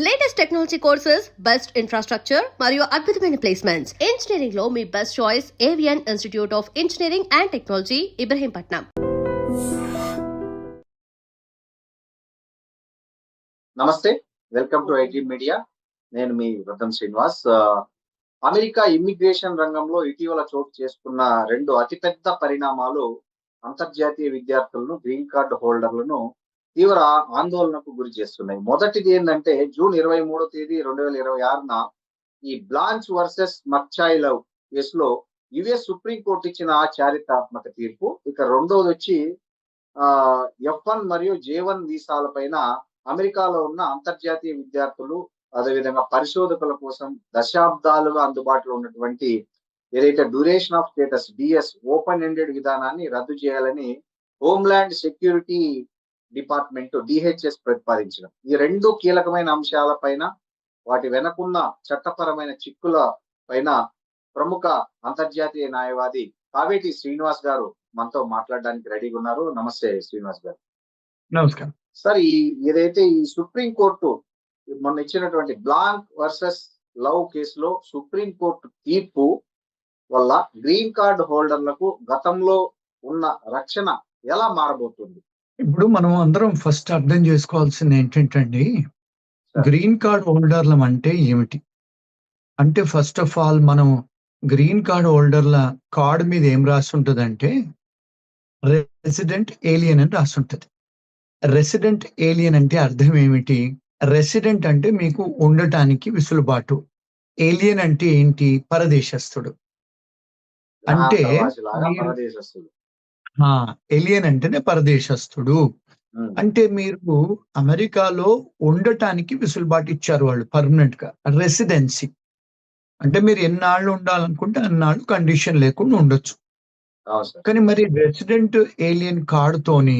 Latest technology courses, best infrastructure మరియు అద్భుతమైన placements. Engineering లో మీ best choice Avian institute of engineering and technology, Ibrahimpatnam. నమస్తే, వెల్కమ్ టు ఐటీ మీడియా. నేను మీ వృద్ధం శ్రీనివాస్. అమెరికా ఇమ్మిగ్రేషన్ రంగంలో ఇటీవల చోటు చేసుకున్న రెండు అతిపెద్ద పరిణామాలు అంతర్జాతీయ విద్యార్థులను, గ్రీన్ కార్డు హోల్డర్లను తీవ్ర ఆందోళనకు గురి చేస్తున్నాయి. మొదటిది ఏంటంటే జూన్ 23 తేదీ 2026న ఈ బ్లాంచ్ వర్సెస్ మక్చాయిలవ్ కేసులో యుఎస్ సుప్రీంకోర్టు ఇచ్చిన చారిత్రాత్మక తీర్పు. ఇక రెండోది వచ్చి F1 మరియు J1 వీసాల పైన అమెరికాలో ఉన్న అంతర్జాతీయ విద్యార్థులు, అదేవిధంగా పరిశోధకుల కోసం దశాబ్దాలుగా అందుబాటులో ఉన్నటువంటి ఏదైతే duration of status DS open ended విధానాన్ని రద్దు చేయాలని హోమ్ల్యాండ్ సెక్యూరిటీ డిపార్ట్మెంట్ డిహెచ్ఎస్ ప్రతిపాదించడం. ఈ రెండు కీలకమైన అంశాల పైన, వాటి వెనకున్న చట్టపరమైన చిక్కుల పైన ప్రముఖ అంతర్జాతీయ న్యాయవాది కావేటి శ్రీనివాస్ గారు మనతో మాట్లాడడానికి రెడీగా ఉన్నారు. నమస్తే శ్రీనివాస్ గారు. నమస్కారం సార్, ఏదైతే ఈ సుప్రీం కోర్టు మొన్న ఇచ్చినటువంటి బ్లాంక్ వర్సెస్ లవ్ కేసులో సుప్రీం కోర్టు తీర్పు వల్ల గ్రీన్ కార్డు హోల్డర్లకు గతంలో ఉన్న రక్షణ ఎలా మారబోతుంది? ఇప్పుడు మనం అందరం ఫస్ట్ అర్థం చేసుకోవాల్సింది ఏంటంటే, గ్రీన్ కార్డ్ హోల్డర్లం అంటే ఏమిటి అంటే, ఫస్ట్ ఆఫ్ ఆల్ మనం గ్రీన్ కార్డ్ హోల్డర్ల కార్డు మీద ఏం రాసి ఉంటుంది అంటే రెసిడెంట్ ఏలియన్ అని రాసి ఉంటుంది. రెసిడెంట్ ఏలియన్ అంటే అర్థం ఏమిటి? రెసిడెంట్ అంటే మీకు ఉండటానికి విసులుబాటు, ఏలియన్ అంటే ఏంటి? పరదేశస్థుడు. అంటే ఏలియన్ అంటేనే పరదేశస్థుడు. అంటే మీరు అమెరికాలో ఉండటానికి విసులుబాటు ఇచ్చారు వాళ్ళు పర్మనెంట్ గా. రెసిడెన్సీ అంటే మీరు ఎన్నాళ్ళు ఉండాలనుకుంటే అన్నాళ్ళు కండిషన్ లేకుండా ఉండొచ్చు. కానీ మరి రెసిడెంట్ ఏలియన్ కార్డుతోని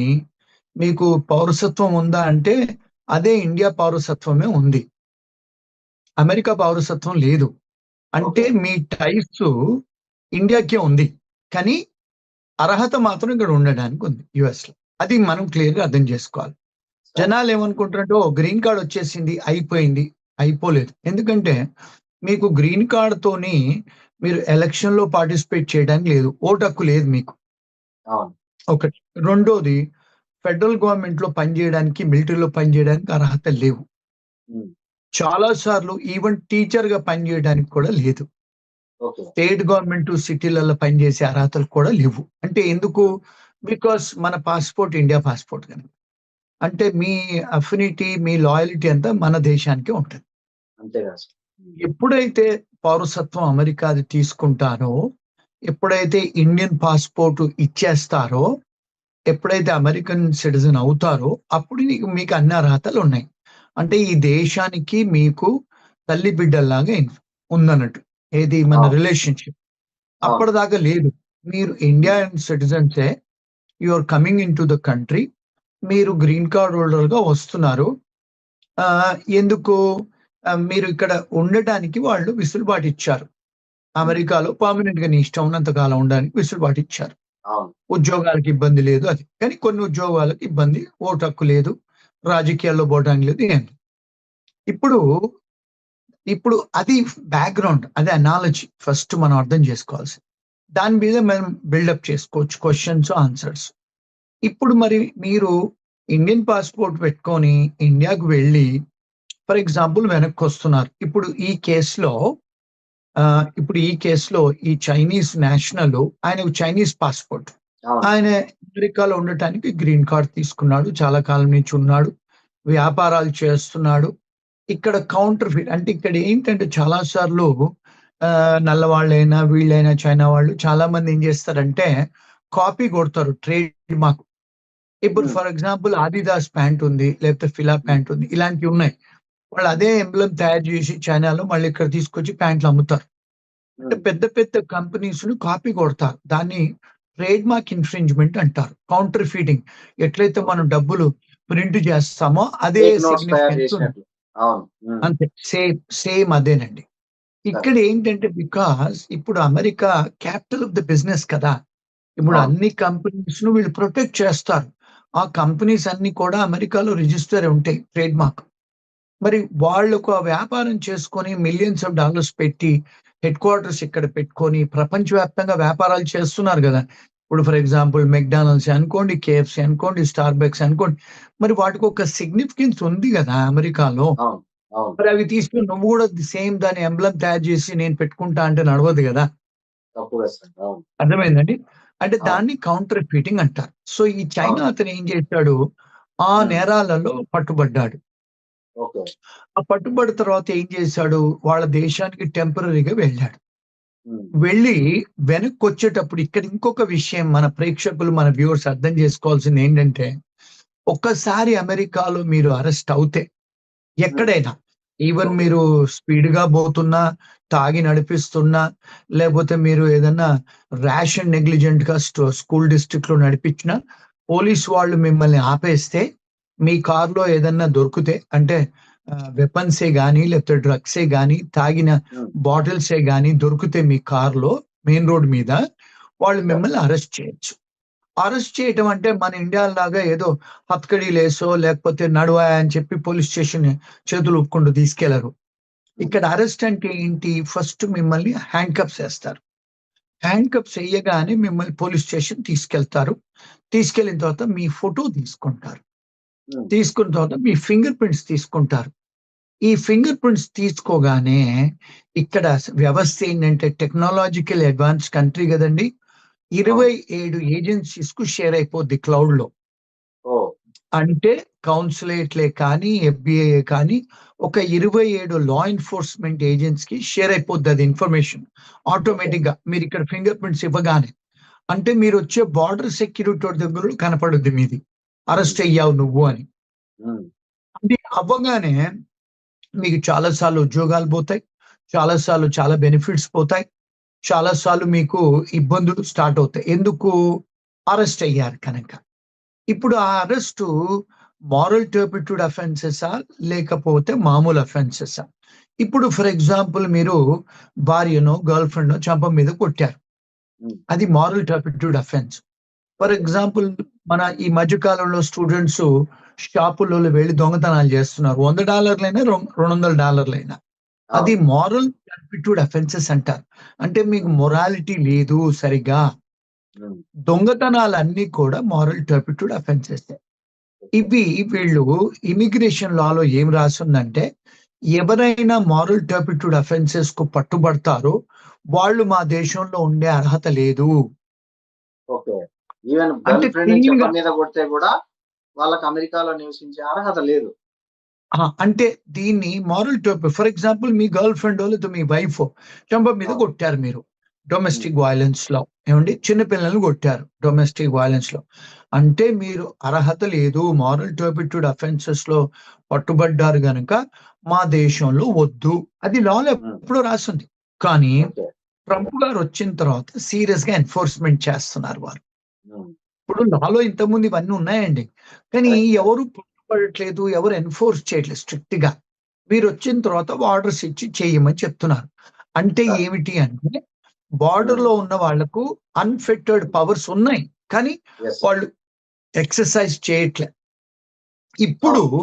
మీకు పౌరసత్వం ఉందా అంటే అదే ఇండియా పౌరసత్వమే ఉంది, అమెరికా పౌరసత్వం లేదు. అంటే మీ టైప్స్ ఇండియాకే ఉంది, కానీ అర్హత మాత్రం ఇక్కడ ఉండడానికి ఉంది యుఎస్ లో. అది మనం క్లియర్ గా అర్థం చేసుకోవాలి. జనాలు ఏమనుకుంటారంటే ఓ గ్రీన్ కార్డ్ వచ్చేసింది, అయిపోయింది. అయిపోలేదు. ఎందుకంటే మీకు గ్రీన్ కార్డ్ తోని మీరు ఎలక్షన్ లో పార్టిసిపేట్ చేయడానికి లేదు, ఓటు హక్కు లేదు మీకు. ఒకటి. రెండోది, ఫెడరల్ గవర్నమెంట్ లో పనిచేయడానికి, మిలిటరీలో పనిచేయడానికి అర్హత లేవు. చాలా సార్లు ఈవెన్ టీచర్ గా పనిచేయడానికి కూడా లేదు. స్టేట్ గవర్నమెంట్ సిటీలలో పనిచేసే అర్హతలు కూడా లేవు. అంటే ఎందుకు? బికాస్ మన పాస్పోర్ట్ ఇండియా పాస్పోర్ట్ కనుక. అంటే మీ అఫినిటీ, మీ లాయల్టీ అంతా మన దేశానికే ఉంటుంది. ఎప్పుడైతే పౌరసత్వం అమెరికాది తీసుకుంటారో, ఎప్పుడైతే ఇండియన్ పాస్పోర్ట్ ఇచ్చేస్తారో, ఎప్పుడైతే అమెరికన్ సిటిజన్ అవుతారో అప్పుడు మీకు అన్ని అర్హతలు ఉన్నాయి. అంటే ఈ దేశానికి మీకు తల్లి బిడ్డల్లాగా ఉందన్నట్టు. ఏది మన రిలేషన్షిప్. అప్పటిదాకా లేదు. మీరు ఇండియన్ సిటిజన్సే, you are coming in to the country, మీరు గ్రీన్ కార్డ్ హోల్డర్ గా వస్తున్నారు. ఎందుకు? మీరు ఇక్కడ ఉండటానికి వాళ్ళు విసులుబాటు ఇచ్చారు. అమెరికాలో పర్మనెంట్ గా నీ ఇష్టం ఉన్నంత కాలం ఉండడానికి విసులుబాటు ఇచ్చారు. ఉద్యోగాలకు ఇబ్బంది లేదు అది, కానీ కొన్ని ఉద్యోగాలకు ఇబ్బంది, ఓటు హక్కు లేదు, రాజకీయాల్లో పోవడానికి లేదు, ఏం. ఇప్పుడు అది బ్యాక్గ్రౌండ్, అదే అనాలజీ ఫస్ట్ మనం అర్థం చేసుకోవాల్సి. దాని మీద మనం బిల్డప్ చేసుకోవచ్చు క్వశ్చన్స్, ఆన్సర్స్. ఇప్పుడు మరి మీరు ఇండియన్ పాస్పోర్ట్ పెట్టుకొని ఇండియాకు వెళ్ళి ఫర్ ఎగ్జాంపుల్ వెనక్కి వస్తున్నారు. ఇప్పుడు ఈ కేసులో ఈ చైనీస్ నేషనల్, ఆయన చైనీస్ పాస్పోర్ట్, ఆయన అమెరికాలో ఉండటానికి గ్రీన్ కార్డ్ తీసుకున్నాడు, చాలా కాలం నుంచి ఉన్నాడు, వ్యాపారాలు చేస్తున్నాడు. ఇక్కడ కౌంటర్ ఫిట్ అంటే ఇక్కడ ఏంటంటే చాలా సార్లు నల్లవాళ్ళైనా వీళ్ళైనా చైనా వాళ్ళు చాలా మంది ఏం చేస్తారంటే కాపీ కొడతారు ట్రేడ్ మార్క్. ఇప్పుడు ఫర్ ఎగ్జాంపుల్ ఆదిదాస్ ప్యాంట్ ఉంది, లేకపోతే ఫిలా ప్యాంట్ ఉంది, ఇలాంటివి ఉన్నాయి. వాళ్ళు అదే ఎంబ్లమ్ తయారు చేసి చైనాలో మళ్ళీ ఇక్కడ తీసుకొచ్చి ప్యాంట్లు అమ్ముతారు. అంటే పెద్ద పెద్ద కంపెనీస్ ను కాపీ కొడతారు. దాన్ని ట్రేడ్ మార్క్ ఇన్ఫ్రింజ్మెంట్ అంటారు. Counter feeding. ఎట్లయితే మనం డబ్బులు ప్రింట్ చేస్తామో అదే సిగ్నిఫికెన్స్ ఉంది. అంతే, సేమ్ అదేనండి. ఇక్కడ ఏంటంటే బికాస్ ఇప్పుడు America capital of the business కదా. ఇప్పుడు అన్ని కంపెనీస్ ను వీళ్ళు ప్రొటెక్ట్ చేస్తారు. ఆ కంపెనీస్ అన్ని కూడా అమెరికాలో రిజిస్టర్ ఉంటాయి ట్రేడ్ మార్క్. మరి వాళ్ళకు ఆ వ్యాపారం చేసుకొని మిలియన్స్ ఆఫ్ డాలర్స్ పెట్టి హెడ్ క్వార్టర్స్ ఇక్కడ పెట్టుకొని ప్రపంచవ్యాప్తంగా వ్యాపారాలు చేస్తున్నారు కదా. ఇప్పుడు ఫర్ ఎగ్జాంపుల్ మెక్డానల్డ్స్ అనుకోండి, కేఎఫ్సి అనుకోండి, స్టార్ బక్స్ అనుకోండి. మరి వాటికి ఒక సిగ్నిఫికెన్స్ ఉంది కదా అమెరికాలో. అవును అవును మరి అవి తీసుకుని నువ్వు కూడా సేమ్ దాని ఎంబ్లమ్ తయారు చేసి నేను పెట్టుకుంటా అంటే నడవదు కదా. తప్పుగా సార్. అవును అర్థమైందండి. అంటే అవును దాన్ని కౌంటర్ ఫీటింగ్ అంటారు. సో ఈ చైనా అవును. అతను ఏం చేశాడు, ఆ నేరాలలో పట్టుబడ్డాడు. ఓకే. ఆ పట్టుబడి తర్వాత ఏం చేశాడు, వాళ్ళ దేశానికి టెంపరరీగా వెళ్ళాడు. హ్మ్. వెళ్ళి వెనక్కొచ్చేటప్పుడు ఇక్కడ ఇంకొక విషయం మన ప్రేక్షకులు, మన వ్యూవర్స్ అర్థం చేసుకోవాల్సింది ఏంటంటే, ఒక్కసారి అమెరికాలో మీరు అరెస్ట్ అవుతే హ్మ్. ఎక్కడైనా ఈవెన్ ఓకే. మీరు స్పీడ్‌గా పోతున్నా, తాగి నడిపిస్తున్నా, లేకపోతే మీరు ఏదన్నా ర్యాష్ అండ్ నెగ్లిజెంట్‌గా స్కూల్ డిస్ట్రిక్ట్‌లో నడిపించినా, పోలీసు వాళ్ళు మిమ్మల్ని ఆపేస్తే, మీ కార్‌లో ఏదన్నా దొరికితే అంటే వెపన్సే గాని, లేకపోతే డ్రగ్సే గాని, తాగిన హ్మ్. బాటిల్సే గాని దొరికితే మీ కార్‌లో మెయిన్ రోడ్ మీద, వాళ్ళు సార్. మిమ్మల్ని అరెస్ట్ చేయొచ్చు. అరెస్ట్ చేయటం అంటే మన ఇండియా‌లాగా ఏదో హత్కడీలేసో లేకపోతే నడువా అని చెప్పి పోలీస్ స్టేషన్ చేతులు ఊపుకుంటూ తీసుకెళ్లరు. హ్మ్. ఇక్కడ అరెస్ట్ అంటే ఏంటి? ఫస్ట్ మిమ్మల్ని హ్యాండ్‌కఫ్స్ ఏస్తారు. హ్యాండ్‌కఫ్స్ ఎయ్యగానే మిమ్మల్ని పోలీస్ స్టేషన్ తీసుకెళ్తారు. తీసుకెళ్ళిన తర్వాత మీ ఫోటో తీసుకుంటారు. హ్మ్. తీసుకున్న తర్వాత మీ ఫింగర్ ప్రింట్స్ తీసుకుంటారు. ఈ ఫింగర్ ప్రింట్స్ తీసుకోగానే ఇక్కడ వ్యవస్థ ఏంటంటే టెక్నాలాజికల్ అడ్వాన్స్ కంట్రీ గదండీ! అవును. 27 ఏజెన్సీస్‌కు షేర్ అయిపోద్ది క్లౌడ్‌లో. ఓహ్! అంటే కౌన్సులేట్‌లే కానీ, ఎఫ్‌బీఐయే కానీ ఒక 27 లా ఎన్ఫోర్స్‌మెంట్ ఏజెంట్స్‌కి షేర్ అయిపోద్ది అది ఇన్ఫర్మేషన్. ఓకే. ఆటోమేటిక్‌గా మీరిక్కడ ఫింగర్ ప్రింట్స్ ఇవ్వగానే. అంటే మీరొచ్చే బోర్డర్ సెక్యూరిటోడి దగ్గర కనపడుద్ది మీది. హ్మ్. అరెస్ట్ అయ్యావు నువ్వు అని. హ్మ్. అది అవ్వగానే మీకు చాలా సార్లు ఉద్యోగాలు పోతాయి. చాలా సార్లు చాలా బెనిఫిట్స్ పోతాయి. చాలా సార్లు మీకు ఇబ్బందులు స్టార్ట్ అవుతాయి. ఎందుకు? అరెస్ట్ అయ్యారు కనుక. ఇప్పుడు ఆ అరెస్టు మారల్ టర్పిట్యూడ్ అఫెన్సెసా? లేకపోతే మామూలు అఫెన్సెసా? ఇప్పుడు ఫర్ ఎగ్జాంపుల్ మీరు భార్యనో, గర్ల్ ఫ్రెండ్‌నో చెంప మీద కొట్టారు. హ్మ్. అది moral turpitude offence. For okay. Example మన ఈ మధ్య కాలంలో స్టూడెంట్స్ షాపులలో వెళ్లి దొంగతనాలు చేస్తున్నారు. $100 $200 అది అవును. మారల్ టర్పిట్యూడ్ అఫెన్సెస్ అంటారు. అంటే మీకు హ్మ్. మొరాలిటీ లేదు సరిగ్గా. హ్మ్. దొంగతనాలన్నీ కూడా మారల్ టర్పిట్యూడ్ అఫెన్సెసే. ఓకే. ఇవి వీళ్ళు ఇమిగ్రేషన్ లాలో ఏం రాసుందంటే, ఎవరైనా మారల్ టర్పిట్యూడ్ అఫెన్సెస్‌కు పట్టుబడతారో, వాళ్ళు మా దేశంలో ఉండే అర్హత లేదు. ఓకే. ఈవెన్ అంటే గర్ల్ ఫ్రెండ్‌ని చెంప క్లీన్‌గా మీద కొడితే గూడా వాళ్ళకి అమెరికాలో నివసించే అర్హత లేదు. అంటే దీన్ని మారల్ టర్పి ఫర్ ఎగ్జాంపుల్ మీ గర్ల్ ఫ్రెండో లేతే మీ వైఫో చెంప మీద అవును. కొట్టారు మీరు. హ్మ్. డొమెస్టిక్ వయలెన్స్‌లో ఏవండీ? చిన్న పిల్లల్ని కొట్టారు డొమెస్టిక్ వయలెన్స్‌లో. అంటే మీరు అర్హత లేదు. మారల్ టర్పిట్యూడ్ అఫెన్సెస్‌లో పట్టుబడ్డారు గనక మా దేశంలో వద్దు. అది లాలో హ్మ్. ఎప్పుడో రాసుంది. కానీ ఓకే. ట్రంప్ గారొచ్చిన తర్వాత సీరియస్‌గా ఎన్ఫోర్స్‌మెంట్ చేస్తున్నారు వారు. హ్మ్. ఇప్పుడు లాలో ఇంతకుముందు ఇవన్నీ ఉన్నాయండి. కానీ కరెక్ట్. కరెక్ట్. ఎవరు పట్టుబడట్లేదు. ఎవరు ఎన్ఫోర్స్ చేయట్లేదు స్ట్రిక్ట్‌గా. మీరొచ్చిన తర్వాత ఆర్డర్స్ ఇచ్చి చేయమని చెప్తున్నారు. అంటే సార్. ఏమిటి అంటే హ్మ్. బోర్డర్‌లో ఉన్న వాళ్ళకు అన్‌ఫిట్టెడ్ హ్మ్. పవర్స్ ఉన్నాయి. కానీ యెస్. వాళ్ళు ఎక్సర్‌సైజ్ చేయట్లే. ఇప్పుడు అవును.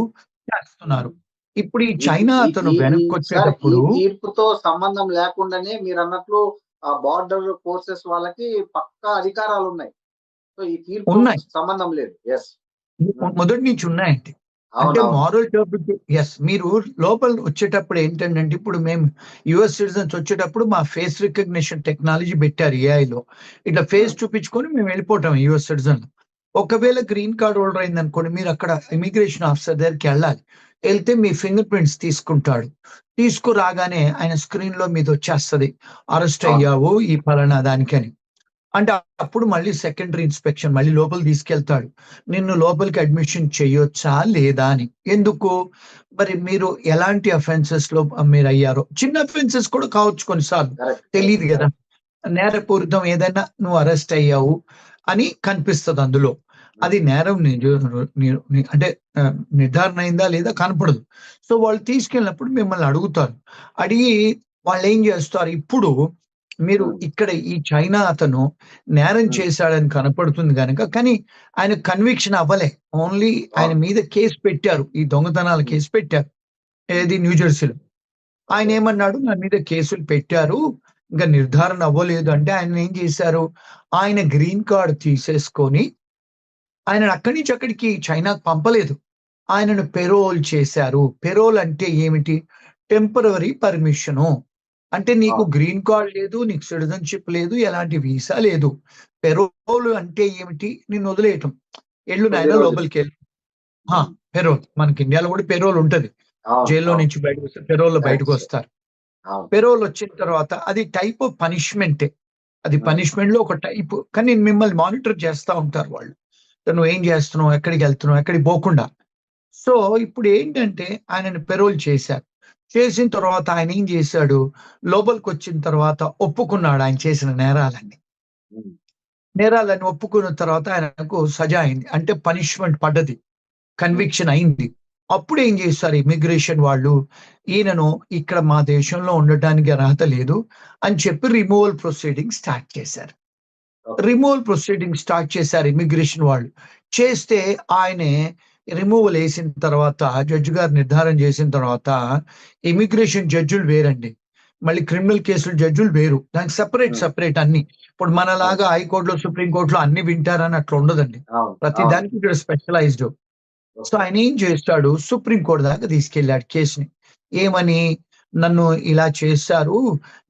చేస్తున్నారు. హ్మ్. ఇప్పుడు ఈ ఈ చైనా ఈ అతను ఈ ఈ సార్ ఈ వెనక్కొచ్చేటప్పుడు తీర్పుతో సంబంధం లేకుండానే మీరన్నట్లు ఆ బార్డర్ ఫోర్సెస్ వాళ్ళకి పక్కా అధికారాలున్నాయి. సో, ఈ తీర్పుతో ఉన్నాయి. సంబంధం లేదు. యెస్. హ్మ్. మొదటి నుంచి ఉన్నాయండి. అంటే అవునవును. మారల్ టర్పిట్యూడ్ మీరు లోపల వచ్చేటప్పుడు ఏంటంటే ఇప్పుడు మేము యూఎస్ సిటిజన్స్ వచ్చేటప్పుడు మా ఫేస్ రికగ్నిషన్ టెక్నాలజీ పెట్టారు ఏఐలో. ఇట్లా ఫేస్ హ్మ్. చూపించుకొని మేము వెళ్ళిపోవటం యూఎస్ సిటిజన్‌లు. ఒకవేళ ఓకే. గ్రీన్ కార్డ్ హోల్డర్ అయిందనుకోండి మీరు అక్కడ ఇమిగ్రేషన్ ఆఫీసర్ దగ్గరికెళ్ళాలి. ఎళ్తే మీ ఫింగర్ ప్రింట్స్ తీసుకుంటాడు. తీసుకురాగానే ఆయన స్క్రీన్‌లో మీదొచ్చేస్తది. అరెస్ట్ అవును. అయ్యావు ఈ పలానా దానికని. అంటే అప్పుడు మళ్ళీ సెకండరీ ఇన్స్‌పెక్షన్ మళ్ళీ లోపలికి తీసుకెళ్తాడు. నిన్ను లోపలికి అడ్మిషన్ చేయొచ్చా? లేదా అని. ఎందుకు? మరి మీరు ఎలాంటి అఫెన్సెస్‌లో మీరయ్యారో చిన్న అఫెన్సెస్ కూడా కావచ్చు కొన్నిసార్లు. కరెక్ట్. కరెక్ట్. తెలీదు గదా! కరెక్ట్. నేరపూరితం ఏదైనా నువ్వు అరెస్ట్ అయ్యావు అని కనిపిస్తది అందులో. అది హ్మ్. నేరం అంటే నిర్ధారణ అయిందా లేదా కనపడదు. సో, వాళ్ళు తీసుకెళ్ళినప్పుడు మిమ్మల్ని అడుగుతారు. అడిగి వాళ్ళేం జేస్తారు ఇప్పుడు మీరు హ్మ్. ఇక్కడ ఈ చైనా అతను నేరం హ్మ్. చేశాడని కనపడుతుంది గనక కానీ ఆయన కన్విక్షన్ అవ్వలే. ఓన్లీ ఆయన అవును. మీద కేస్ పెట్టారు. ఈ దొంగతనాల హ్మ్. కేస్ పెట్టారు. ఏది న్యూజెర్సీలో. ఆయన ఏమన్నాడు, నా మీద కేసులు పెట్టారు, ఇంకా నిర్ధారణ అవ్వలేదు అంటే ఆయన ఏం చేశారు, ఆయన గ్రీన్ కార్డ్ తీసేసుకొని ఆయనను అక్కడి నుంచి అక్కడికి చైనాకు పంపలేదు. ఆయనను పెరోల్ చేశారు. పెరోల్ అంటే ఏమిటి? Temporary permission. అంటే నీకు గ్రీన్ కార్డ్ లేదు, నీకు సిటిజన్‌షిప్ లేదు, ఎలాంటి వీసా లేదు. పెరోల్ అంటే ఏమిటి? నిన్ను వదిలేయటం. ఎళ్ళు కొద్ది నాయనా రోజులు. లోపలికెళ్ళు. ఆ! పెరోల్. మనకి ఇండియాలో కూడా పెరోల్ ఉంటది. అవును, జైల్‌లో అవును. నుంచి బయటకొస్తే పెరోల్‌లో That's బయటకొస్తారు. అవును. పెరోల్ వచ్చిన తర్వాత అది టైప్ ఆఫ్ పనిష్మెంటే. అది పనిష్మెంట్‌లో ఒక టైపు. కానీ మిమ్మల్ని మానిటర్ చేస్తా ఉంటారు వాళ్ళు. నువ్వేం చేస్తున్నావు? ఎక్కడికెళ్తున్నావు? ఎక్కడికి పోకుండా. సో, ఇప్పుడేంటంటే ఆయనని పెరోల్ చేశారు. చేసిన తర్వాత ఆయన ఏం చేశాడు? లోపలికొచ్చిన తర్వాత ఒప్పుకున్నాడు ఆయన చేసిన నేరాలన్నీ. హ్మ్. నేరాలన్నీ ఒప్పుకున్న తర్వాత ఆయనకు సజా అయింది. అంటే పనిష్మెంట్ పడ్డది. కన్విక్షన్ అయింది. అప్పుడేం చేశారు ఇమిగ్రేషన్ వాళ్ళు, ఈయనను ఇక్కడ మా దేశంలో ఉండటానికి అర్హత లేదు అని చెప్పి రిమూవల్ ప్రొసీడింగ్ స్టార్ట్ చేశారు. ఓకే. రిమూవల్ ప్రొసీడింగ్ స్టార్ట్ చేశారు ఇమిగ్రేషన్ వాళ్ళు. చేస్తే ఆయనే రిమూవల్ ఏసిన తర్వాత జడ్జి గారు నిర్ధారణ చేసిన తర్వాత ఇమిగ్రేషన్ జడ్జిలు వేరండి. మళ్ళీ క్రిమినల్ కేసులు జడ్జిలు వేరు. దానికి హ్మ్. సెపరేట్ అన్ని. ఇప్పుడు అవును. మనలాగా హైకోర్టులో, సుప్రీం కోర్టులో అన్ని వింటారని అట్లా ఉండదండి. అవును, ప్రతి అవును. దానికి ఇక్కడ స్పెషలైజ్డ్. So okay. ఆయన ఏం చేస్తాడు, సుప్రీం కోర్ట్ దాకా తీసుకెళ్ళాడు కేసుని. ఏమని? నన్ను ఇలా చేశారు.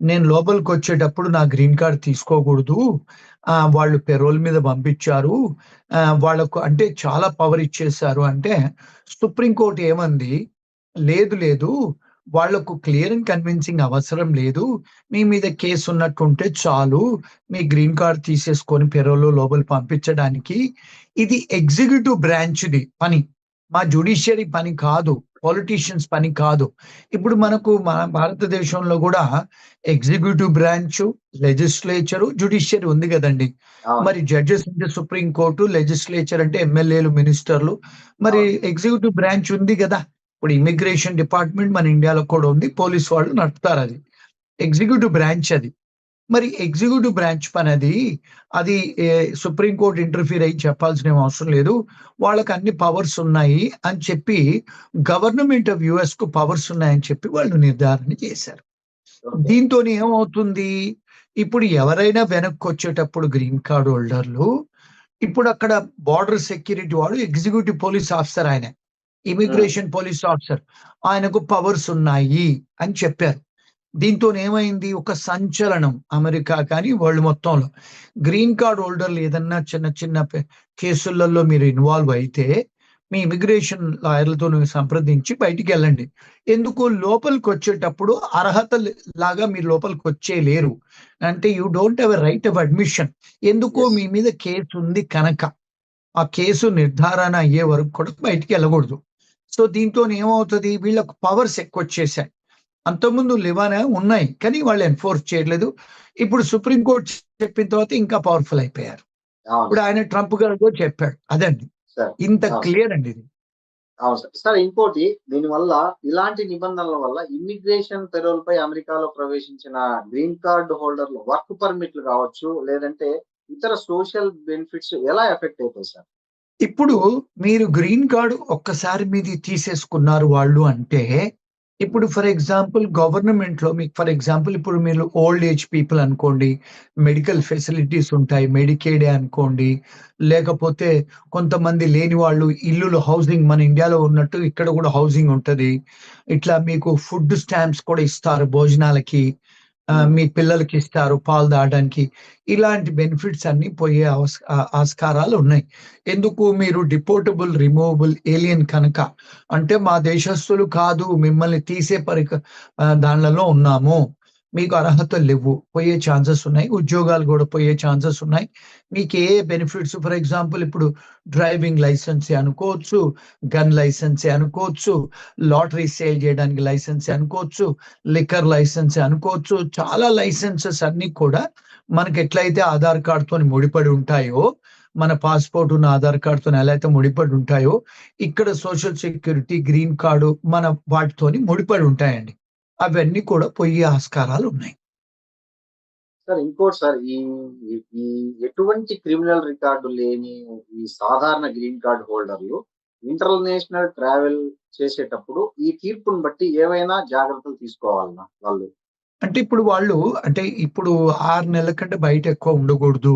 నేను లోపలికొచ్చేటప్పుడు నా గ్రీన్ కార్డ్ తీసుకోకూడదు. వాళ్ళు పెరోల్ మీద పంపించారు. వాళ్ళకు అంటే చాలా పవర్ ఇచ్చేశారు అంటే, సుప్రీం కోర్ట్ ఏమంది? లేదు. వాళ్ళకు క్లియర్ అండ్ కన్విన్సింగ్ అవసరం లేదు. మీ మీద కేసు ఉన్నట్టుంటే చాలు. మీ గ్రీన్ కార్డ్ తీసేసుకొని పెరోల్‌లో లోపలికి పంపించడానికి. ఇది ఎగ్జిక్యూటివ్ బ్రాంచ్‌ది పని. మా జ్యుడిషియరీ పని కాదు. పొలిటీషియన్స్ పని కాదు. ఇప్పుడు మనకు మన భారతదేశంలో గూడా ఎగ్జిక్యూటివ్ బ్రాంచు, లెజిస్లేచరు, జ్యుడిషియరీ ఉంది గదండీ! అవును, మరి జడ్జెస్ అంటే సుప్రీం కోర్టు, లెజిస్లేచర్ అంటే ఎమ్మెల్యేలు, మినిస్టర్లు. మరి అవును. ఎగ్జిక్యూటివ్ బ్రాంచ్ ఉంది గదా! ఇప్పుడు ఇమిగ్రేషన్ డిపార్ట్‌మెంట్ మన ఇండియాలో కూడా ఉంది. పోలీస్ వాళ్ళు నడుపుతారది. ఎగ్జిక్యూటివ్ బ్రాంచ్ అది. మరి ఎగ్జిక్యూటివ్ బ్రాంచ్ పనది. అది సుప్రీం కోర్ట్ ఇంటర్ఫియర్ అయ్యి చెప్పాల్సిన ఏం అవసరం లేదు. వాళ్ళకి అన్ని పవర్స్ ఉన్నాయి అని చెప్పి గవర్నమెంట్ ఆఫ్ యూఎస్‌కు పవర్స్ ఉన్నాయని చెప్పి వాళ్ళు నిర్ధారణ చేశారు. ఓకే. దీంతోని ఏమవుతుంది? ఇప్పుడు ఎవరైనా వెనక్కొచ్చేటప్పుడు గ్రీన్ కార్డ్ హోల్డర్‌లు ఇప్పుడు అక్కడ బోర్డర్ సెక్యూరిటీ వాడు ఎగ్జిక్యూటివ్ పోలీస్ ఆఫీసర్ ఆయన. హ్మ్. Immigration police officer. ఆయనకు పవర్స్ ఉన్నాయి అని చెప్పారు. దీంతోనేమైంది? ఒక సంచలనం అమెరికా కానీ, వరల్డ్ మొత్తంలో. గ్రీన్ కార్డ్ హోల్డర్‌లు ఏదన్నా చిన్న కేసులలో మీరు ఇన్వాల్వ్ అయితే, మీ ఇమిగ్రేషన్ లాయర్‌లతోని సంప్రదించి బయటికెళ్ళండి. ఎందుకు? లోపలికొచ్చేటప్పుడు అర్హత లాగా మీరు లోపలికొచ్చేయలేరు. అంటే you don't have a right of admission. ఎందుకు? యెస్. మీ మీద కేసు ఉంది కనక. ఆ కేసు నిర్ధారణ అయ్యే వరకు కూడా బయటికెళ్ళకూడదు. సో దీంతోనేమవుతది? వీళ్ళకు పవర్స్ ఎక్కువొచ్చేసాయి. అంతకుముందు లివానా ఉన్నాయి. కానీ వాళ్ళు ఎన్ఫోర్స్ చేయట్లేదు. ఇప్పుడు సుప్రీం కోర్ట్ చెప్పిన తర్వాత ఇంకా పవర్‌ఫుల్ అయిపోయారు. అవును ఇప్పుడు సార్. ఆయన ట్రంప్ గారు కూడా చెప్పాడు. అదండి. సార్. ఇంత అవును సార్. క్లియర్ అండి ఇది. అవును సార్. సార్ ఇంకోటి దీనివల్ల ఇలాంటి నిబంధనల వల్ల ఇమ్మిగ్రేషన్ పెరోల్‌పై అమెరికాలో ప్రవేశించిన గ్రీన్ కార్డ్ హోల్డర్‌లు వర్క్ పర్మిట్లు కావచ్చు, లేదంటే ఇతర సోషల్ బెనిఫిట్స్ ఎలా ఎఫెక్ట్ అయితాయి సార్? ఇప్పుడు మీరు గ్రీన్ కార్డ్ ఒక్కసారి మీది తీసేసుకున్నారు వాళ్ళు అంటే, ఇప్పుడు ఫర్ ఎగ్జాంపుల్ గవర్నమెంట్‌లో మీకు ఫర్ ఎగ్జాంపుల్ ఇప్పుడు మీరు ఓల్డ్ ఏజ్ పీపుల్ అనుకోండి, మెడికల్ ఫెసిలిటీస్ ఉంటాయి. మెడికేడే అనుకోండి, లేకపోతే కొంతమంది లేని వాళ్ళు ఇల్లులు హౌసింగ్ మన ఇండియాలో ఉన్నట్టు ఇక్కడ కూడా హౌసింగ్ ఉంటది. ఇట్లా మీకు ఫుడ్ స్టాంప్స్ కూడా ఇస్తారు భోజనాలకి. హ్మ్. మీ పిల్లలకి ఇస్తారు పాలు తాగడానికి. ఇలాంటి బెనిఫిట్స్ అన్నీ పోయే ఆస్కారాలు ఉన్నాయి. ఎందుకు? మీరు డిపోర్టబుల్, రిమూవబుల్ ఏలియన్ కనుక. అంటే మా దేశస్థులు కాదు, మిమ్మల్ని తీసే దాన్లలో ఉన్నాము. మీకు అర్హతలు లెవ్వు. పోయే ఛాన్సెస్ ఉన్నాయి. ఉద్యోగాలు గూడా పోయే ఛాన్సెస్ ఉన్నాయి. మీకు ఏ బెనిఫిట్స్ ఫర్ ఎగ్జాంపుల్ ఇప్పుడు డ్రైవింగ్ లైసెన్సే అనుకోవచ్చు, గన్ లైసెన్సే అనుకోవచ్చు, లాటరీ సేల్ చేయడానికి లైసెన్సే అనుకోవచ్చు, లిక్కర్ లైసెన్సే అనుకోవచ్చు. చాలా లైసెన్సెస్ అన్నీ కూడా మనకెట్లయితే ఆధార్ కార్డ్‌తోని ముడిపడి ఉంటాయో, మన పాస్‌పోర్ట్ ఉన్న ఆధార్ కార్డ్‌తోని ఎలా అయితే ముడిపడి ఉంటాయో, ఇక్కడ సోషల్ సెక్యూరిటీ, గ్రీన్ కార్డ్ మన వాటితోని ముడిపడి ఉంటాయండి. అవన్నీ కూడా పోయే ఆస్కారాలున్నాయి. సార్ ఇంకోటి సార్ ఈ ఈ ఈ ఎటువంటి క్రిమినల్ రికార్డ్ లేని ఈ సాధారణ గ్రీన్ కార్డ్ హోల్డర్‌లు ఇంటర్నేషనల్ ట్రావెల్ చేసేటప్పుడు ఈ తీర్పుని బట్టి ఏవైనా జాగ్రత్తలు తీసుకోవాలన్నా వాళ్ళు? అంటే ఇప్పుడు వాళ్ళు అంటే ఇప్పుడు 6 నెలల కంటే బయట ఎక్కువ ఉండకూడదు.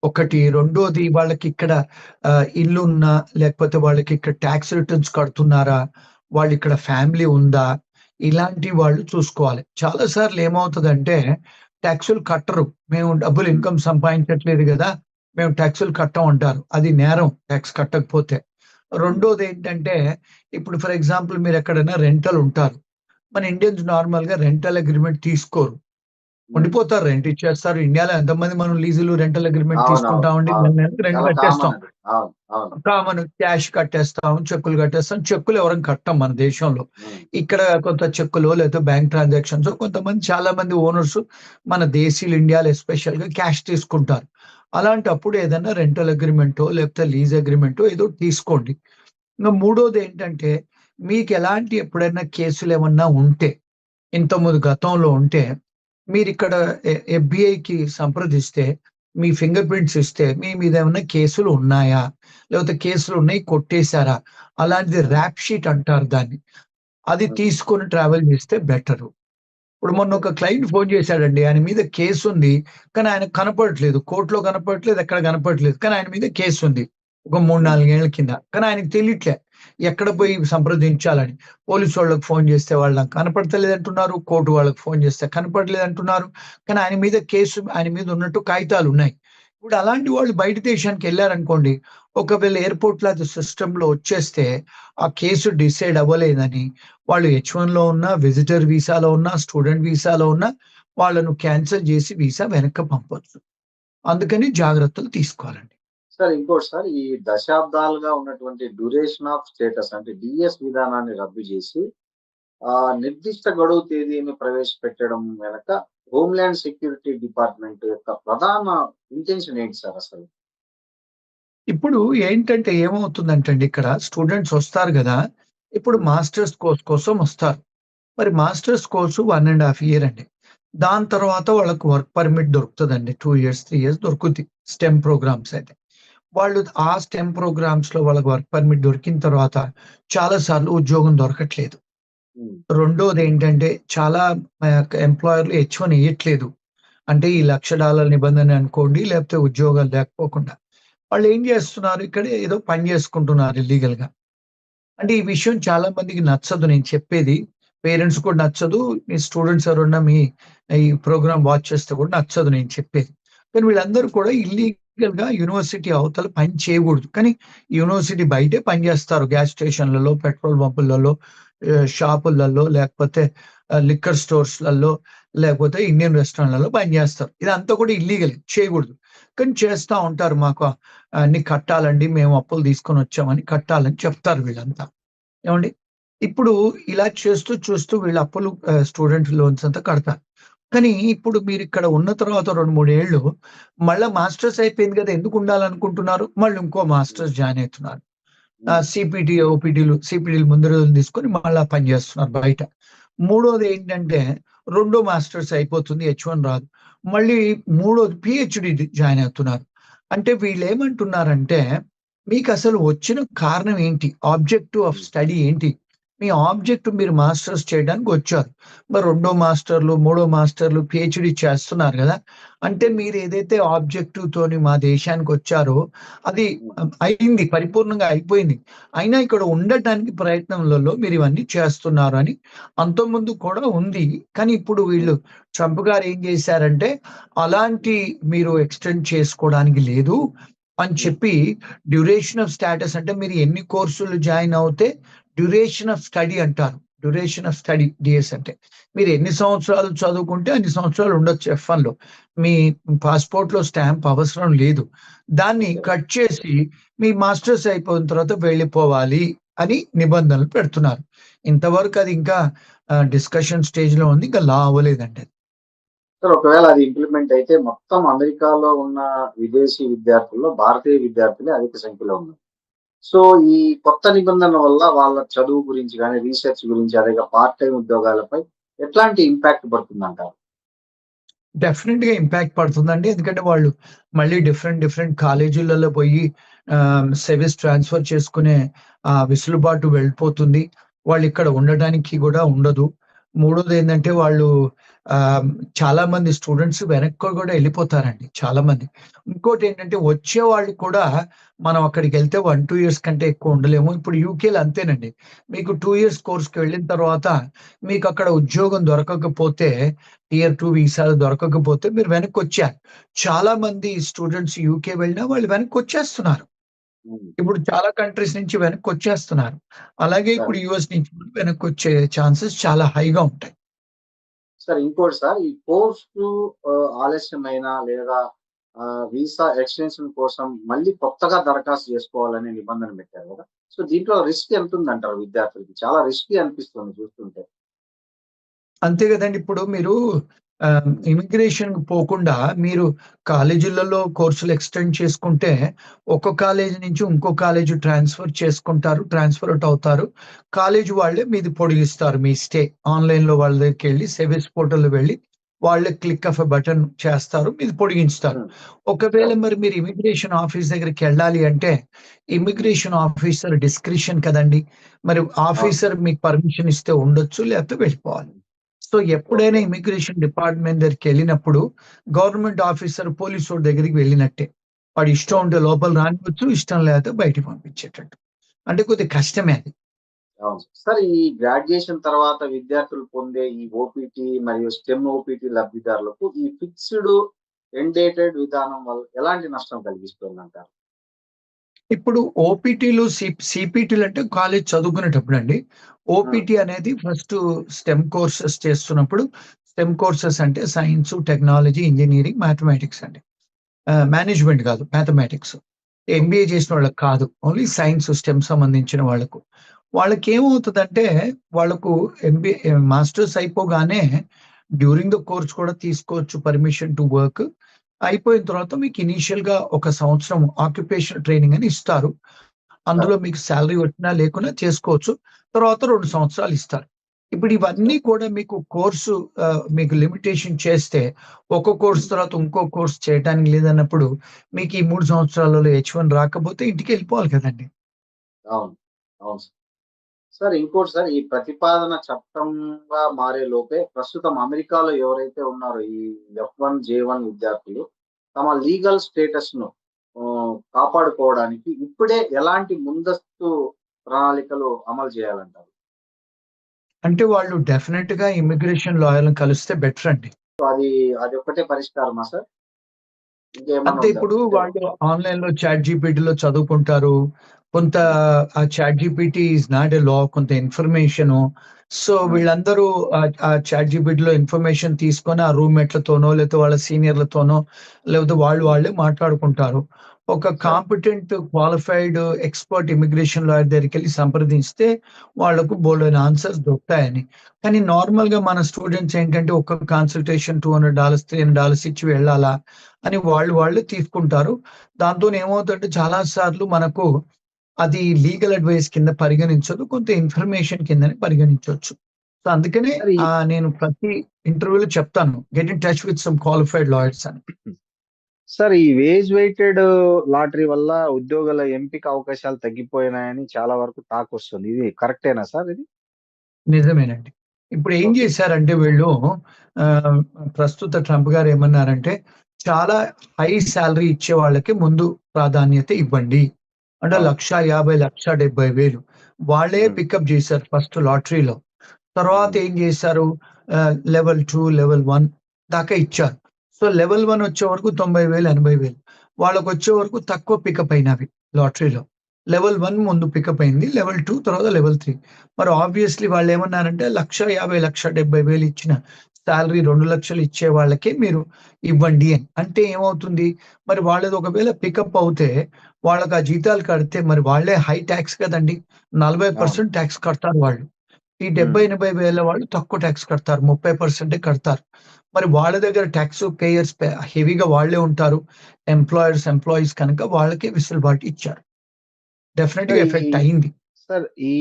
ఒకటి. రెండోది వాళ్ళకిక్కడ ఇల్లున్నా, లేకపోతే వాళ్ళకిక్కడ టాక్స్ రిటర్న్స్ కడుతున్నారా? వాళ్ళిక్కడ ఫ్యామిలీ ఉందా? ఇలాంటి వాళ్ళు చూసుకోవాలి. చాలా సార్లు ఏమవుతదంటే టాక్సులు కట్టరు. మేము డబ్బులు హ్మ్. ఇన్‌కమ్ సంపాదించట్లేదు గదా! మేము టాక్సులు కట్టం అంటారు. అది నేరం టాక్స్ కట్టకపోతే. హ్మ్. రెండోదేంటంటే ఇప్పుడు ఫర్ ఎగ్జాంపుల్ మీరెక్కడైనా రెంటల్ ఉంటారు. మన ఇండియన్స్ నార్మల్‌గా రెంటల్ అగ్రీమెంట్ తీసుకోరు. హ్మ్. ఉండిపోతారు. రెంట్ ఇచ్చేస్తారు. ఇండియాలో ఎంతమంది మనం లీజులు, రెంటల్ అగ్రీమెంట్ అవునవును. తీసుకుంటామండి. నెల అవును. నెలకి రెంట్ చాలా కట్టేస్తాం. కామన్ అది. అవును. అవును. కామన్ క్యాష్ కట్టేస్తాం, చెక్కులు కట్టేస్తాం. చెక్కులు ఎవరం కట్టం మన దేశంలో. హ్మ్. ఇక్కడ కొంత చెక్కులో లేకపోతే బ్యాంక్ ట్రాన్సాక్షన్స్ కొంతమంది చాలా మంది ఓనర్స్ మన దేశీయులు ఇండియాలో ఎస్పెషల్‌గా క్యాష్ తీసుకుంటారు. అలాంటప్పుడు ఏదైనా రెంటల్ అగ్రీమెంటో లేకపోతే లీజ్ అగ్రీమెంటో ఏదో తీసుకోండి. ఇంక మూడోదేంటంటే మీకెలాంటి ఎప్పుడైనా కేసులేమన్నా ఉంటే ఇంతకుముందు గతంలో ఉంటే మీరిక్కడ ఎఫ్‌బీఐకి సంప్రదిస్తే మీ ఫింగర్ ప్రింట్స్ ఇస్తే మీ మీద ఏమన్నా కేసులు ఉన్నాయా? లేకపోతే కేసులున్నాయి కొట్టేసారా? అలాంటిది హ్మ్. ర్యాప్ షీట్ అంటారు దాన్ని. అది హ్మ్. తీసుకొని ట్రావెల్ చేస్తే బెటరు. ఇప్పుడు మొన్న ఓకే. ఒక క్లయింట్ ఫోను చేసాడండి. ఆయన మీద కేసుంది. కానీ ఆయనకు కనపడట్లేదు. కోర్ట్‌లో కనపడట్లేదు. ఎక్కడ కనపడట్లేదు. కానీ ఆయన మీద కేసుంది. ఒక 3, హ్మ్. 4 ఏళ్ల కింద. కానీ ఆయనకి తెలియట్లే. ఎక్కడ హ్మ్. పోయి సంప్రదించాలని. పోలీసోళ్ళకి ఫోను చేస్తే వాళ్ళు నాకు కనపడతలేదంటున్నారు. కోర్ట్ వాళ్ళకి ఫోను చేస్తే కనపడలేదంటున్నారు. కానీ ఆయన మీద కేసు ఆయన మీద ఉన్నట్టు కాగితాలున్నాయి. ఇప్పుడు అలాంటి వాళ్ళు బయట దేశానికెళ్లారనుకోండి. ఒకవేళ ఎయిర్‌పోర్ట్‌లో అది సిస్టమ్‌లో వచ్చేస్తే ఆ కేసు డిసైడ్ అవ్వలేదని వాళ్ళు హెచ్-1లో ఉన్నా, విజిటర్ వీసాలో ఉన్నా, స్టూడెంట్ వీసాలో ఉన్నా వాళ్ళను క్యాన్సెల్ జేసి వీసా వెనక్కి పంపొచ్చు. అందుకని జాగ్రత్తలు తీసుకోవాలండి. సార్ ఇంకోటి సార్, ఈ దశాబ్దాలుగా ఉన్నటువంటి డ్యూరేషన్ ఆఫ్ స్టేటస్ అంటే డీఎస్ విధానాన్ని రద్దు చేసి నిర్దిష్ట గడువు తేదీని ప్రవేశపెట్టడం వెనక హోమ్‌ల్యాండ్ సెక్యూరిటీ డిపార్ట్‌మెంట్ యొక్క ప్రధాన ఇంటెన్షన్ ఏంటి సార్ అసలు? ఇప్పుడు ఏంటంటే ఏమవుతుందంటే అండి ఇక్కడ స్టూడెంట్స్ వస్తారు గదా! ఇప్పుడు హ్మ్. మాస్టర్స్ కోర్స్ కోసం వస్తారు. మరి మాస్టర్స్ కోర్సు 1 ½ ఇయర్ అండి. దాని తర్వాత వాళ్ళకి వర్క్ పర్మిట్ దొరుకుతదండి. 2 ఇయర్స్, 3 ఇయర్స్ దొరుకుద్ది. స్టెమ్ ప్రోగ్రామ్స్ అయితే. వాళ్ళు ఆ స్టెమ్ ప్రోగ్రామ్స్‌లో వాళ్ళకి వర్క్ పర్మిట్ దొరికిన తర్వాత చాలా సార్లు ఉద్యోగం దొరకట్లేదు. హ్మ్. రెండోదేంటంటే చాలా ఎంప్లాయర్‌లు హెచ్-1 ఇయ్యట్లేదు. అంటే ఈ హ్మ్. $1,00,000 నిబంధన అనుకోండి, లేకపోతే ఉద్యోగాలు లేకపోకుండా. వాళ్ళేం జేస్తున్నారు, ఇక్కడే ఏదో పని జేసుకుంటున్నారు ఇల్లీగల్‌గా. అంటే ఈ విషయం చాలా మందికి నచ్చదు నేను చెప్పేది. పేరెంట్స్ కూడా నచ్చదు. మీ స్టూడెంట్స్ ఎవరన్నా మీ ఈ ప్రోగ్రామ్ వాచ్ చేస్తే కూడా నచ్చదు నేను చెప్పేది. కానీ వీళ్ళందరూ కూడా ఇల్లీగల్‌గా యూనివర్సిటీ అవతల పని చేయగూడదు. కానీ యూనివర్సిటీ బయటే పని జేస్తారు. గ్యాస్ స్టేషన్‌లలో, పెట్రోల్ బంకులలో, షాపులలో లేకపోతే లిక్కర్ స్టోర్స్‌లలో లేకపోతే ఇండియన్ రెస్టారెంట్‌లలో పని జేస్తారు. ఇదంతా కూడా ఇల్లీగలే చేయగూడదు. కానీ చేస్తా ఉంటారు. మాకు అన్ని కట్టాలండి. మేము అప్పులు తీసుకొనొచ్చామని కట్టాలని చెప్తారు వీళ్ళంతా. ఏవండీ? ఇప్పుడు ఇలా చేస్తూ చూస్తూ వీళ్ళు అప్పులు స్టూడెంట్ లోన్స్ అంతా కడతారు. కానీ ఇప్పుడు మీరిక్కడ ఉన్న తర్వాత 2, 3 ఏళ్ళు మళ్ళా మాస్టర్స్ అయిపోయింది గదా! ఎందుకుండాలనుకుంటున్నారు? మళ్ళీ ఇంకో హ్మ్. మాస్టర్స్ జాయిన్ అయితున్నారు. హ్మ్. సీపీటీ, ఓపీటీలు ముందు రోజులు తీసుకొని మళ్ళా పని జేస్తున్నారు బయట. మూడోదేంటంటే రెండో మాస్టర్స్ అయిపోతుంది. హెచ్-1 రాదు. మళ్ళీ మూడోది పీహెచ్‌డీ జాయిన్ అవుతున్నారు. అంటే వీళ్ళేమంటున్నారంటే, మీకసలు వచ్చిన కారణం ఏంటి? ఆబ్జెక్టివ్ ఆఫ్ హ్మ్. స్టడీ ఏంటి? మీ ఆబ్జెక్ట్ మీరు మాస్టర్స్ చేయడానికొచ్చారు. మరి రెండో మాస్టర్‌లు, మూడో మాస్టర్‌లు, పీహెచ్‌డీ చేస్తున్నారు గదా! అంటే హ్మ్. మీరేదైతే ఆబ్జెక్టివ్‌తోని మా దేశానికొచ్చారో అది హ్మ్. అయింది. పరిపూర్ణంగా అయిపోయింది. అయినా ఇక్కడ ఉండటానికి ప్రయత్నంలలో మీరివన్నీ చేస్తున్నారు అని అంతకుముందు కూడా ఉంది. కానీ ఇప్పుడు హ్మ్. వీళ్ళు ట్రంప్ గారు ఏం చేశారంటే, అలాంటి మీరు ఎక్స్‌టెండ్ చేసుకోవడానికి లేదు అని హ్మ్. చెప్పి డ్యూరేషన్ ఆఫ్ స్టేటస్ అంటే మీరు ఎన్ని కోర్సులు జాయిన్ అవుతే డ్యూరేషన్ ఆఫ్ స్టడీ అంటారు. డ్యూరేషన్ ఆఫ్ స్టడీ డీఎస్ అంటే. మీరు ఎన్ని సంవత్సరాలు చదువుకుంటే అన్ని సంవత్సరాలు ఉండొచ్చు ఎఫ్-1లో. మీ పాస్‌పోర్ట్‌లో స్టాంప్ అవసరం లేదు. దాన్ని ఓకే. కట్ చేసి మీ మాస్టర్స్ అయిపోయిన తర్వాత వెళ్ళిపోవాలి అని నిబంధనలు పెడుతున్నారు. ఇంతవరకు అది ఇంకా డిస్కషన్ స్టేజ్‌లో ఉంది. ఇంకా లా అవ్వలేదండి అది. సార్ ఒకవేళ అది ఇంప్లిమెంట్ అయితే మొత్తం అమెరికాలో ఉన్న విదేశీ విద్యార్థుల్లో భారతీయ విద్యార్థులే అధిక సంఖ్యలో ఉన్నారు. సో, ఈ కొత్త నిబంధన వల్ల వాళ్ళ చదువు గురించి గాని, రీసెర్చ్ గురించి అదేగా పార్ట్ టైమ్ ఉద్యోగాలపై ఎట్లాంటి ఇంపాక్ట్ పడుతుందంటారు? డెఫినిట్‌గా ఇంపాక్ట్ పడుతుందండి. ఎందుకంటే వాళ్ళు మళ్ళీ డిఫరెంట్ కాలేజీలలో పోయి సర్వీస్ ట్రాన్స్ఫర్ చేసుకునే వెసులుబాటు వెళ్ళిపోతుంది. వాళ్ళు ఇక్కడ ఉండడానికి కూడా ఉండదు. మూడోది ఏంటంటే వాళ్ళు చాలా మంది స్టూడెంట్స్ వెనక్కి కూడా వెళ్ళిపోతారండి చాలా మంది. ఇంకోటి ఏంటంటే వచ్చే వాళ్ళు కూడా మనం అక్కడికి వెళ్తే 1-2 ఇయర్స్ కంటే ఎక్కువ ఉండలేము. ఇప్పుడు యూకేలో అంతేనండి. మీకు 2 ఇయర్స్ కోర్స్కి వెళ్ళిన తర్వాత మీకు అక్కడ ఉద్యోగం దొరకకపోతే టియర్ 2 వీసాలు దొరకకపోతే మీరు వెనక్కి వచ్చారు. చాలా మంది స్టూడెంట్స్ యూకే వెళ్ళినా వాళ్ళు వెనక్కి వచ్చేస్తున్నారు. ఇప్పుడు చాలా కంట్రీస్ నుంచి వెనక్కి వచ్చేస్తున్నారు. అలాగే ఇప్పుడు యుఎస్ నుంచి కూడా వెనక్కి వచ్చే ఛాన్సెస్ చాలా హైగా ఉంటాయి. సార్ ఇంకోటి సార్, ఈ కోర్సు ఆలస్యమైన లేదా వీసా ఎక్స్టెన్షన్ కోసం మళ్ళీ కొత్తగా దరఖాస్తు చేసుకోవాలనే నిబంధన పెట్టారు కదా. సో దీంట్లో రిస్క్ ఎంత ఉందంటారు విద్యార్థులకి? చాలా రిస్కీ అనిపిస్తుంది చూస్తుంటే. అంతే కదండి. ఇప్పుడు మీరు ఇమిగ్రేషన్ పోకుండా మీరు కాలేజీలలో కోర్సులు ఎక్స్టెండ్ చేసుకుంటే ఒక కాలేజీ నుంచి ఇంకో కాలేజీ ట్రాన్స్ఫర్ చేసుకుంటారు, ట్రాన్స్ఫర్ అవుట్ అవుతారు. కాలేజీ వాళ్ళే మీది పొడిగిస్తారు మీ స్టే. ఆన్లైన్‌లో వాళ్ళ దగ్గరికి వెళ్లి సర్వీస్ పోర్టల్‌లో వెళ్లి వాళ్ళే క్లిక్ ఆఫ్ ఎ బటన్ చేస్తారు, మీది పొడిగించుతారు. ఒకవేళ మరి మీరు ఇమిగ్రేషన్ ఆఫీస్ దగ్గరికి వెళ్ళాలి అంటే ఇమిగ్రేషన్ ఆఫీసర్ డిస్క్రిషన్ కదండీ. మరి ఆఫీసర్ మీకు పర్మిషన్ ఇస్తే ఉండొచ్చు, లేకపోతే వెళ్ళిపోవాలి. సో ఎప్పుడైనా ఇమిగ్రేషన్ డిపార్ట్మెంట్ దగ్గరికి వెళ్ళినప్పుడు గవర్నమెంట్ ఆఫీసర్ పోలీసోడి దగ్గరికి వెళ్ళినట్టే. వాడు ఇష్టం ఉంటే లోపల రానివచ్చు, ఇష్టం లేకపోతే బయటికి పంపించేటట్టు. అంటే కొద్దిగా కష్టమే అది. అవును సార్. ఈ గ్రాడ్యుయేషన్ తర్వాత విద్యార్థులు పొందే ఈ ఓపీటీ మరియు స్టెమ్ ఓపీటీ లబ్ధిదారులకు ఈ ఫిక్స్డ్ ఎండ్ డేటెడ్ విధానం వల్ల ఎలాంటి నష్టం కలిగిస్తుందంటారు? ఇప్పుడు ఓపీటీలు, సిపిటీలు అంటే కాలేజ్ చదువుకునేటప్పుడు అండి. ఓపీటీ అనేది ఫస్ట్ స్టెమ్ కోర్సెస్ చేస్తున్నప్పుడు, స్టెమ్ కోర్సెస్ అంటే సైన్స్, టెక్నాలజీ, ఇంజినీరింగ్, మ్యాథమెటిక్స్ అండి. మేనేజ్మెంట్ కాదు, మ్యాథమెటిక్స్. ఎంబీఏ చేసిన వాళ్ళకి కాదు. ఓన్లీ సైన్స్, స్టెమ్ సంబంధించిన వాళ్ళకు. వాళ్ళకేమవుతదంటే వాళ్ళకు మాస్టర్స్ అయిపోగానే డ్యూరింగ్ ద కోర్స్ కూడా తీసుకోవచ్చు పర్మిషన్ టు వర్క్. అయిపోయిన తర్వాత మీకు ఇనీషియల్‌గా ఒక సంవత్సరం ఆక్యుపేషనల్ ట్రైనింగ్ అని ఇస్తారు. అందులో మీకు సాలరీ వచ్చినా లేకున్నా చేసుకోవచ్చు. తర్వాత 2 సంవత్సరాలు ఇస్తారు. ఇప్పుడు ఇవన్నీ కూడా మీకు కోర్సు మీకు లిమిటేషన్ చేస్తే ఒక కోర్స్ తర్వాత ఇంకో కోర్స్ చేయటానికి లేదన్నప్పుడు మీకు ఈ 3 సంవత్సరాలలో H1 రాకపోతే ఇంటికెళ్ళిపోవాలి కదండీ. అవును. అవును సార్. సార్ ఇంకోటి సార్, ఈ ప్రతిపాదన చట్టంగా మారే లోపే ప్రస్తుతం అమెరికాలో ఎవరైతే ఉన్నారో ఈ F1, J1 విద్యార్థులు తమ లీగల్ స్టేటస్‌ను కాపాడుకోవడానికి ఇప్పుడే ఎలాంటి ముందస్తు ప్రణాళికలు అమలు చేయాలంటారు? అంటే వాళ్ళు డెఫినిట్‌గా ఇమిగ్రేషన్ లాయర్‌ని కలిస్తే బెటర్ అండి. సో అది ఒక్కటే పరిష్కారమా సార్? ఇంకేమన్నా అంటే ఉందా? ఇప్పుడు వాళ్ళు ఆన్‌లైన్‌లో చాట్ జీపీటీలో చదువుకుంటారు. కొంత ఆ chat GPT is not a law, కొంత ఇన్ఫర్మేషను. సో వీళ్ళందరూ ఆ చాట్ జీపీటీలో ఇన్ఫర్మేషన్ తీసుకొని ఆ రూమ్‌మేట్‌లతోనో, లేకపోతే వాళ్ళ సీనియర్‌లతోనో, లేకపోతే వాళ్ళు మాట్లాడుకుంటారు. ఒక competent, qualified, expert immigration lawyer దగ్గరికెళ్లి సంప్రదిస్తే వాళ్ళకు బోలెడన్ని ఆన్సర్స్ దొరుకుతాయని. కానీ నార్మల్‌గా మన స్టూడెంట్స్ ఏంటంటే ఒక్క కన్సల్టేషన్ $200, $300 ఇచ్చి వెళ్ళాలా అని వాళ్ళే తీసుకుంటారు. దాంతోని ఏమవుతుందంటే చాలా సార్లు మనకు అది లీగల్ అడ్వైస్ కింద పరిగణించదు. కొంత ఇన్ఫర్మేషన్ కిందనే పరిగణించొచ్చు. సో అందుకనే సార్ నేను ప్రతి ఇంటర్వ్యూలో చెప్తాను. Get in touch with some qualified lawyers అని. సార్ ఈ వేజ్ వెయిటెడ్ లాటరీ వల్ల ఉద్యోగాల ఎంపిక అవకాశాలు తగ్గిపోయినాయని చాలా వరకు టాక్ వస్తుంది. ఇది కరెక్టేనా సార్ ఇది? నిజమేనండి. ఇప్పుడు ఏం చేశారంటే వీళ్ళు ఆహ్, ప్రస్తుత ట్రంప్ గారు ఏమన్నారంటే, చాలా హై సాలరీ ఇచ్చే వాళ్ళకి ముందు ప్రాధాన్యత ఇవ్వండి. అంటే అవును. 1,50,000, 1,70,000 వాళ్ళే పికప్ చేశారు ఫస్ట్ లాటరీలో. తర్వాత ఏం చేశారు, లెవెల్ 2, లెవెల్ 1 దాకా ఇచ్చారు. సో, లెవెల్ 1 వచ్చే వరకు 90,000, 80,000 వాళ్ళకొచ్చే వరకు తక్కువ పికప్ అయినవి లాటరీలో. లెవెల్ 1 ముందు పికప్ అయింది. లెవెల్ 2 తర్వాత లెవెల్ 3. మరి ఆబ్వియస్‌లీ వాళ్ళేమన్నారంటే 1,50,000, 1,70,000 ఇచ్చిన సాలరీ 2,00,000 ఇచ్చే వాళ్ళకే మీరు ఇవ్వండి అని. అంటే ఏమవుతుంది, మరి వాళ్ళది ఒకవేళ పికప్ అవుతే వాళ్ళకి ఆ జీతాలు కడితే మరి వాళ్ళే హై టాక్స్ కదండీ. 40% టాక్స్ కడతారు వాళ్ళు. ఈ 70, 80 వేల వాళ్ళు తక్కువ టాక్స్ కడతారు. 30% కడతారు. మరి వాళ్ళ దగ్గర టాక్స్ పేయర్స్ హెవీగా వాళ్ళే ఉంటారు. ఎంప్లాయీస్ కనుక వాళ్ళకే వెసులుబాటు ఇచ్చారు. డెఫినిట్‌గా సార్ ఎఫెక్ట్ అయింది. ఈ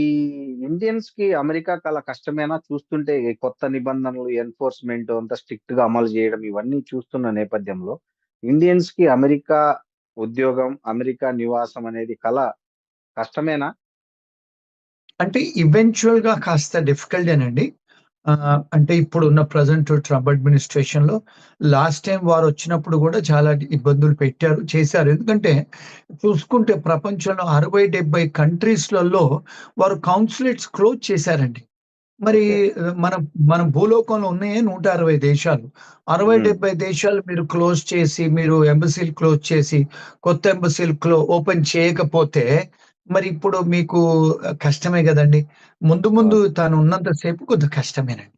ఇండియన్స్‌కి అమెరికా చాలా కష్టమేనా? చూస్తుంటే ఈ కొత్త నిబంధనలు, ఎన్ఫోర్స్‌మెంట్ అంతా స్ట్రిక్ట్‌గా అమలు చేయడం ఇవన్నీ చూస్తున్న నేపథ్యంలో ఇండియన్స్‌కి అమెరికా ఉద్యోగం, అమెరికా నివాసం అనేది కల కష్టమేనా? అంటే ఈవెంచువల్ గా కాస్త డిఫికల్టేనండి. అంటే ఇప్పుడున్న ప్రెజెంట్ ట్రంప్ అడ్మినిస్ట్రేషన్ లో లాస్ట్ టైం వారు వచ్చినప్పుడు కూడా చాలా ఇబ్బందులు చేశారు. ఎందుకంటే చూసుకుంటే ప్రపంచంలో 60-70 కంట్రీస్‌లలో వారు కౌన్సులేట్స్ క్లోజ్ చేశారండి. మరి ఓకే. మన మన భూలోకంలో ఉన్నాయే 160 దేశాలు. 60, హ్మ్. 70 దేశాలు మీరు క్లోజ్ చేసి, మీరు ఎంబసీలు క్లోజ్ చేసి, కొత్త ఎంబసీలు ఓపెన్ చేయకపోతే, మరి ఇప్పుడు మీకు కష్టమే గదండీ! ముందు ముందు అవును. తను ఉన్నంత సేపు కొద్దిగా కష్టమేనండి.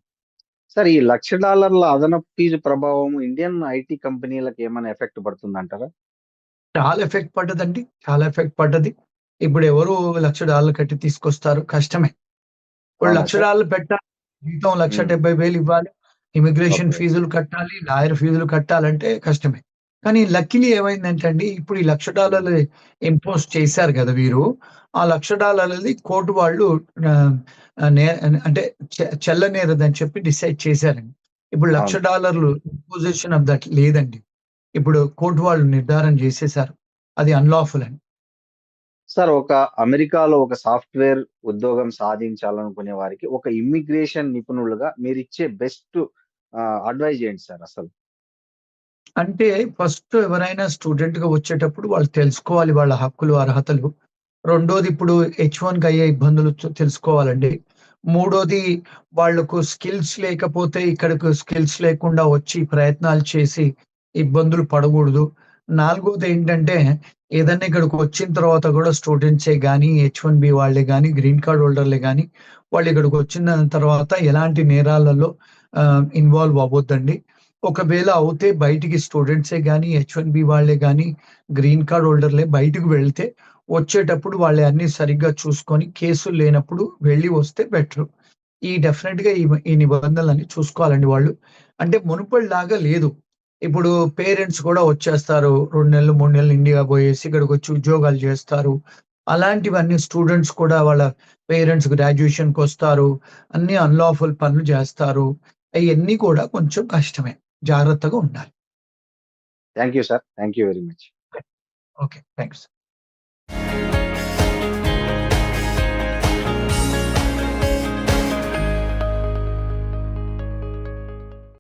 సార్ ఈ $1,00,000 అదనపు ఫీజు ప్రభావం ఇండియన్ ఐటీ కంపెనీలకి ఏమైనా ఎఫెక్ట్ పడుతుందంటారా? చాలా ఎఫెక్ట్ పడ్డదండి. చాలా ఎఫెక్ట్ పడ్డది. ఇప్పుడు ఎవరు $1,00,000 కట్టి తీసుకొస్తారు? కష్టమే. ఇప్పుడు అవునా సార్? $1,00,000 పెట్టాలి. జీతం హ్మ్. 1,70,000 ఇవ్వాలి. Immigration okay. ఫీజులు కట్టాలి. లాయర్ ఫీజులు కట్టాలంటే కష్టమే. కానీ లక్కీలీ ఏమైందంటే అండి, ఇప్పుడు ఈ హ్మ్. $1,00,000 ఇంపోజ్ చేశారు గదా వీరు. ఆ $1,00,000 కోర్ట్ వాళ్ళు ఆహ్, ఆహ్, నే అంటే చెల్లనేరదని చెప్పి డిసైడ్ చేశారండి. ఇప్పుడు అవును. $1,00,000 ఇంపోజిషన్ ఆఫ్ దట్ లేదండి. ఇప్పుడు కోర్ట్ వాళ్ళు నిర్ధారణ చేసేశారు. అది అన్‌లాఫుల్ అని. సార్ అమెరికాలో ఒక సాఫ్ట్‌వేర్ ఉద్యోగం సాధించాలనుకునే వారికి ఒక ఇమ్మిగ్రేషన్ నిపుణులుగా మీరిచ్చే బెస్ట్ అడ్వైస్ ఏంటి సార్ అసలు? అంటే ఫస్ట్ ఎవరైనా స్టూడెంట్‌గా వచ్చేటప్పుడు వాళ్ళు తెలుసుకోవాలి వాళ్ళ హక్కులు, అర్హతలు. రెండోది ఇప్పుడు హెచ్-1కి అయ్యే ఇబ్బందులు తెలుసుకోవాలండి. మూడోది వాళ్ళకు స్కిల్స్ లేకపోతే ఇక్కడకు స్కిల్స్ లేకుండా వచ్చి ప్రయత్నాలు చేసి ఇబ్బందులు పడగూడదు. నాలుగోదేంటంటే ఏదన్నా ఇక్కడికి వచ్చిన తర్వాత గూడా స్టూడెంట్సే గానీ, హెచ్-1బీ వాళ్ళే గానీ, గ్రీన్ కార్డ్ హోల్డర్‌లే గానీ, వాళ్ళు ఇక్కడికి వచ్చిన తర్వాత ఎలాంటి నేరాలలో ఇన్వాల్వ్ అవ్వొద్దండి. ఒకవేళ అవుతే బయటికి స్టూడెంట్సే గానీ, హెచ్-1బీ వాళ్ళే గానీ, గ్రీన్ కార్డ్ హోల్డర్‌లే బయటకు వెళ్తే వచ్చేటప్పుడు వాళ్ళయన్నీ సరిగ్గా చూసుకొని కేసులు లేనప్పుడు వెళ్ళి వస్తే బెటరు. డెఫినిట్‌గా ఈ నిబంధనలన్నీ చూసుకోవాలండి వాళ్ళు. అంటే మునుపటిలాగా లేదు. ఇప్పుడు పేరెంట్స్ కూడా వచ్చేస్తారు. 2 నెలలు, 3 నెలలు ఇండియా బోయేసి ఇక్కడికొచ్చి ఉద్యోగాలు జేస్తారు. అలాంటివన్నీ స్టూడెంట్స్ కూడా వాళ్ళ పేరెంట్స్ గ్రాడ్యుయేషన్‌కొస్తారు. అన్నీ అన్‌లాఫుల్ పనులు జేస్తారు. అయన్నీ కూడా కొంచెం కష్టమే. జాగ్రత్తగా ఉండాలి. Thank you sir. Thank you very much. Okay. Thanks.